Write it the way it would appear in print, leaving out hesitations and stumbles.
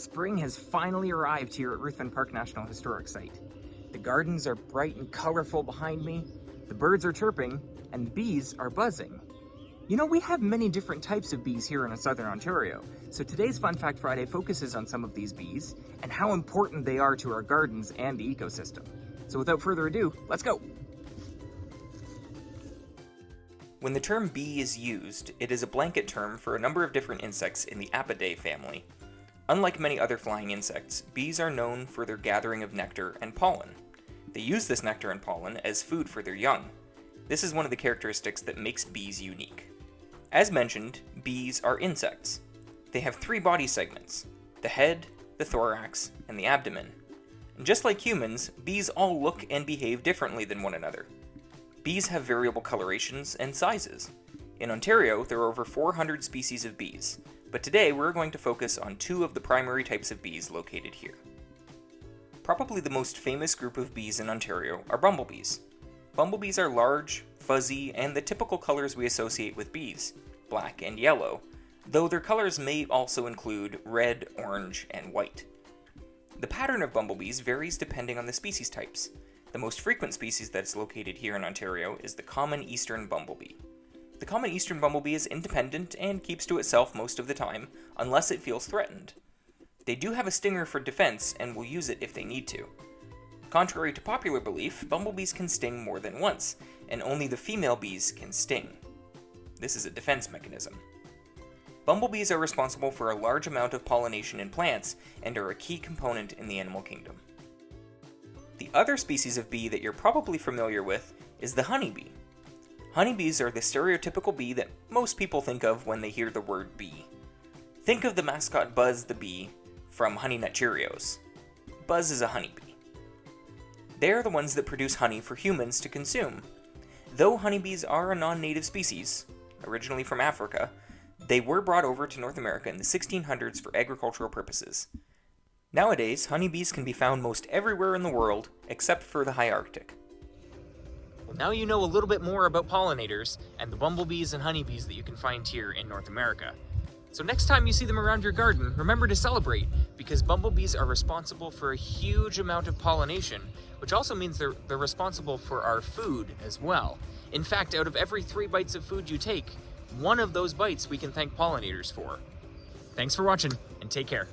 Spring has finally arrived here at Ruthven Park National Historic Site. The gardens are bright and colorful behind me, the birds are chirping, and the bees are buzzing. You know, we have many different types of bees here in Southern Ontario, so today's Fun Fact Friday focuses on some of these bees and how important they are to our gardens and the ecosystem. So without further ado, let's go! When the term bee is used, it is a blanket term for a number of different insects in the Apidae family. Unlike many other flying insects, bees are known for their gathering of nectar and pollen. They use this nectar and pollen as food for their young. This is one of the characteristics that makes bees unique. As mentioned, bees are insects. They have 3 body segments: the head, the thorax, and the abdomen. And just like humans, bees all look and behave differently than one another. Bees have variable colorations and sizes. In Ontario, there are over 400 species of bees, but today we're going to focus on 2 of the primary types of bees located here. Probably the most famous group of bees in Ontario are bumblebees. Bumblebees are large, fuzzy, and the typical colors we associate with bees, black and yellow, though their colors may also include red, orange, and white. The pattern of bumblebees varies depending on the species types. The most frequent species that is located here in Ontario is the common eastern bumblebee. The common eastern bumblebee is independent and keeps to itself most of the time, unless it feels threatened. They do have a stinger for defense and will use it if they need to. Contrary to popular belief, bumblebees can sting more than once, and only the female bees can sting. This is a defense mechanism. Bumblebees are responsible for a large amount of pollination in plants and are a key component in the animal kingdom. The other species of bee that you're probably familiar with is the honeybee. Honeybees are the stereotypical bee that most people think of when they hear the word bee. Think of the mascot Buzz the bee from Honey Nut Cheerios. Buzz is a honeybee. They're the ones that produce honey for humans to consume. Though honeybees are a non-native species, originally from Africa, they were brought over to North America in the 1600s for agricultural purposes. Nowadays, honeybees can be found most everywhere in the world, except for the high Arctic. Well, now you know a little bit more about pollinators and the bumblebees and honeybees that you can find here in North America. So next time you see them around your garden, remember to celebrate, because bumblebees are responsible for a huge amount of pollination, which also means they're responsible for our food as well. In fact, out of every 3 bites of food you take, 1 of those bites we can thank pollinators for. Thanks for watching, and take care.